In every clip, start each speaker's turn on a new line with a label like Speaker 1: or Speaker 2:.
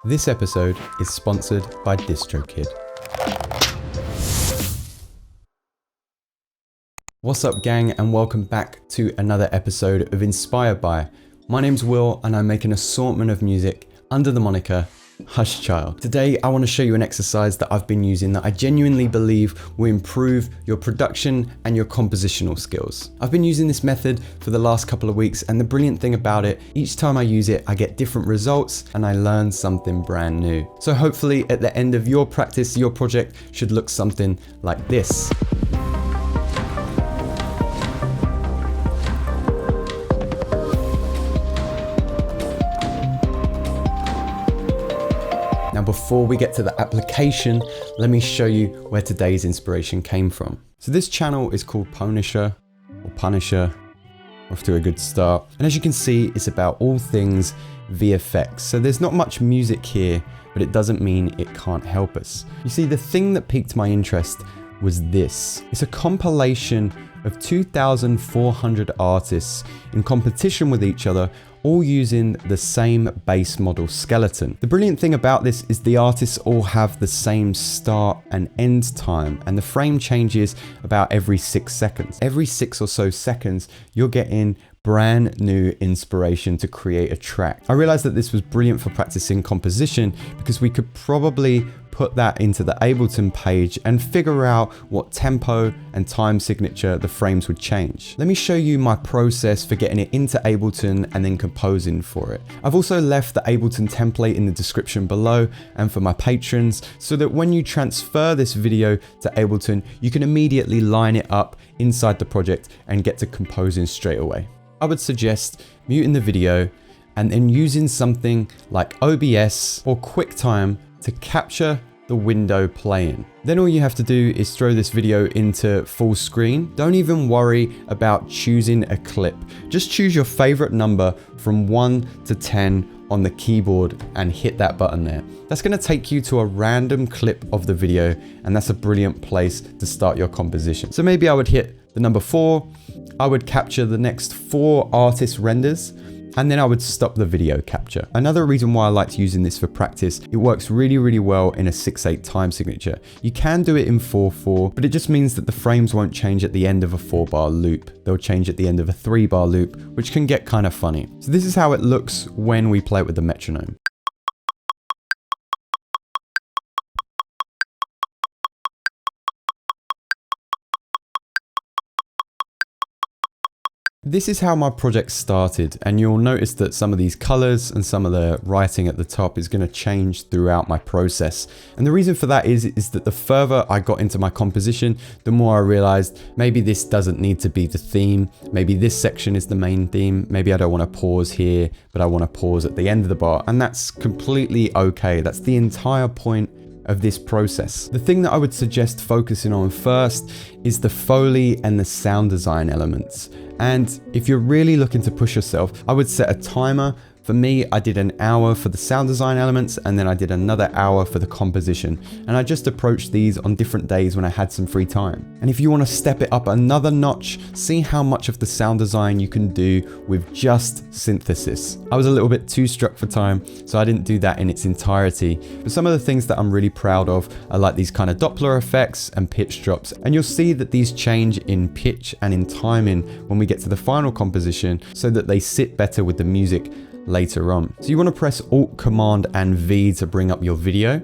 Speaker 1: This episode is sponsored by DistroKid. What's up, gang, and welcome back to another episode of Inspired By. My name's Will and I make an assortment of music under the moniker Hush Child. Today I want to show you an exercise that I've been using that I genuinely believe will improve your production and your compositional skills. I've been using this method for the last couple of weeks, and the brilliant thing about it, each time I use it I get different results and I learn something brand new. So hopefully at the end of your practice, your project should look something like this. Now, before we get to the application, let me show you where today's inspiration came from. So this channel is called Punisher, off to a good start. And as you can see, it's about all things VFX. So there's not much music here, but it doesn't mean it can't help us. You see, the thing that piqued my interest was this. It's a compilation of 2,400 artists in competition with each other, all using the same base model skeleton. The brilliant thing about this is the artists all have the same start and end time, and the frame changes about every 6 seconds. Every 6 or so seconds, you're getting brand new inspiration to create a track. I realized that this was brilliant for practicing composition because we could probably put that into the Ableton page and figure out what tempo and time signature the frames would change. Let me show you my process for getting it into Ableton and then composing for it. I've also left the Ableton template in the description below and for my patrons, so that when you transfer this video to Ableton, you can immediately line it up inside the project and get to composing straight away. I would suggest muting the video and then using something like OBS or QuickTime to capture the window playing. Then all you have to do is throw this video into full screen. Don't even worry about choosing a clip. Just choose your favorite number from 1 to 10 on the keyboard and hit that button there. That's going to take you to a random clip of the video, and that's a brilliant place to start your composition. So maybe I would hit the number 4. I would capture the next 4 artist renders, and then I would stop the video capture. Another reason why I liked using this for practice, it works really well in a 6/8 time signature. You can do it in 4/4, but it just means that the frames won't change at the end of a 4-bar loop. They'll change at the end of a 3-bar loop, which can get kind of funny. So this is how it looks when we play it with the metronome. This is how my project started, and you'll notice that some of these colors and some of the writing at the top is going to change throughout my process. And the reason for that is that the further I got into my composition, the more I realized maybe this doesn't need to be the theme. Maybe this section is the main theme. Maybe I don't want to pause here, but I want to pause at the end of the bar. And that's completely okay. That's the entire point of this process. The thing that I would suggest focusing on first is the Foley and the sound design elements. And if you're really looking to push yourself, I would set a timer. For me, I did an hour for the sound design elements, and then I did another hour for the composition. And I just approached these on different days when I had some free time. And if you want to step it up another notch, see how much of the sound design you can do with just synthesis. I was a little bit too struck for time, so I didn't do that in its entirety. But some of the things that I'm really proud of are like these kind of Doppler effects and pitch drops. And you'll see that these change in pitch and in timing when we get to the final composition, so that they sit better with the music later on. So you want to press Alt, Command and V to bring up your video.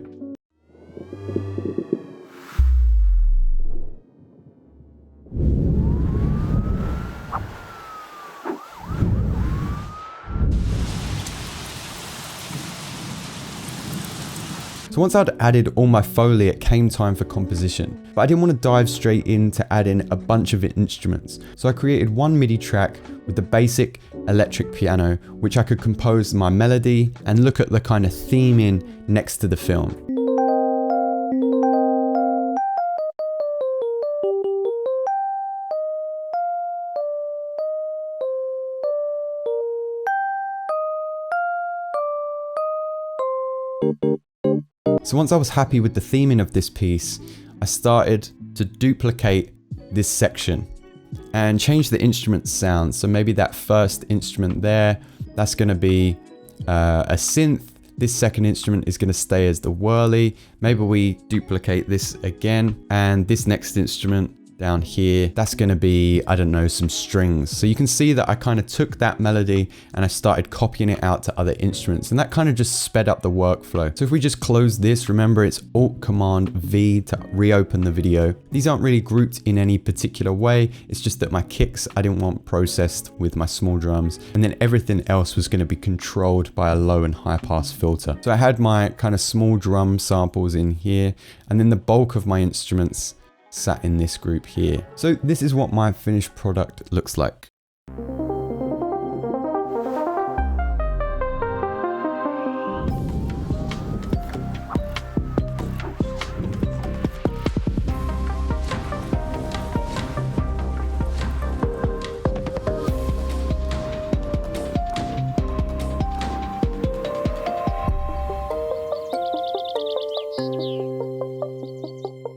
Speaker 1: So once I'd added all my Foley, it came time for composition. But I didn't want to dive straight in to add in a bunch of instruments. So I created one MIDI track with the basic electric piano, which I could compose my melody and look at the kind of theming next to the film. So once I was happy with the theming of this piece, I started to duplicate this section and change the instrument sound. So maybe that first instrument there, that's going to be a synth, This second instrument is going to stay as the whirly. Maybe we duplicate this again, and this next instrument down here, that's going to be, I don't know, some strings. So you can see that I kind of took that melody and I started copying it out to other instruments, and that kind of just sped up the workflow. So if we just close this, remember it's Alt Command V to reopen the video. These aren't really grouped in any particular way. It's just that my kicks I didn't want processed with my small drums, and then everything else was going to be controlled by a low and high pass filter. So I had my kind of small drum samples in here, and then the bulk of my instruments sat in this group here. So this is what my finished product looks like.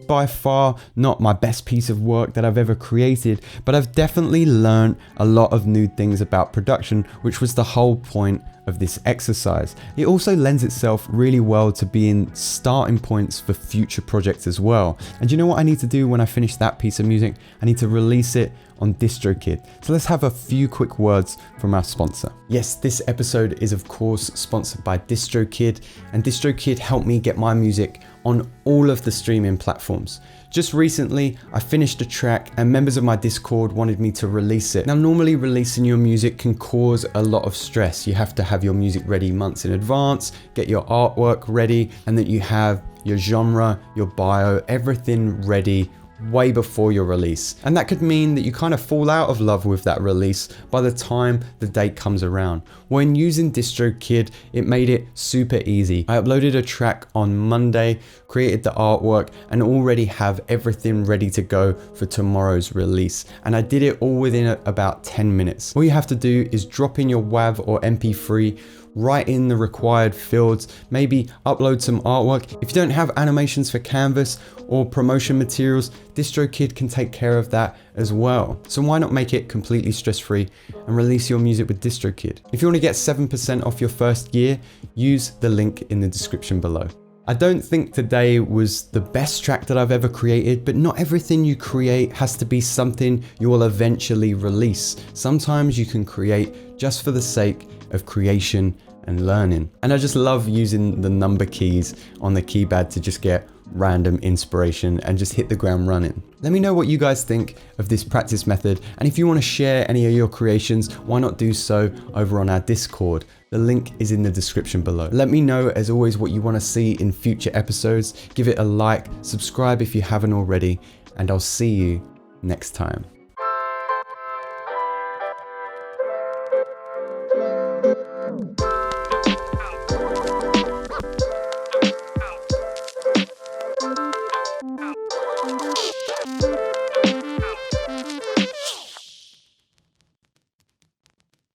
Speaker 1: By far not my best piece of work that I've ever created, but I've definitely learned a lot of new things about production, which was the whole point of this exercise. It also lends itself really well to being starting points for future projects as well. And you know what I need to do when I finish that piece of music? I need to release it on DistroKid. So let's have a few quick words from our sponsor. Yes, this episode is of course sponsored by DistroKid, and DistroKid helped me get my music on all of the streaming platforms. Just recently, I finished a track and members of my Discord wanted me to release it. Now, normally releasing your music can cause a lot of stress. You have to have your music ready months in advance, get your artwork ready, and that you have your genre, your bio, everything ready way before your release. And that could mean that you kind of fall out of love with that release by the time the date comes around. When using DistroKid, it made it super easy. I uploaded a track on Monday, created the artwork, and already have everything ready to go for tomorrow's release. And I did it all within about 10 minutes. All you have to do is drop in your WAV or MP3, write in the required fields, maybe upload some artwork. If you don't have animations for Canvas or promotion materials, DistroKid can take care of that as well. So why not make it completely stress-free and release your music with DistroKid? If you want to get 7% off your first year, use the link in the description below. I don't think today was the best track that I've ever created, but not everything you create has to be something you will eventually release. Sometimes you can create just for the sake of creation and learning. And I just love using the number keys on the keypad to just get random inspiration and just hit the ground running. Let me know what you guys think of this practice method, and if you want to share any of your creations, why not do so over on our Discord? The link is in the description below. Let me know, as always, what you want to see in future episodes. Give it a like, subscribe if you haven't already, and I'll see you next time.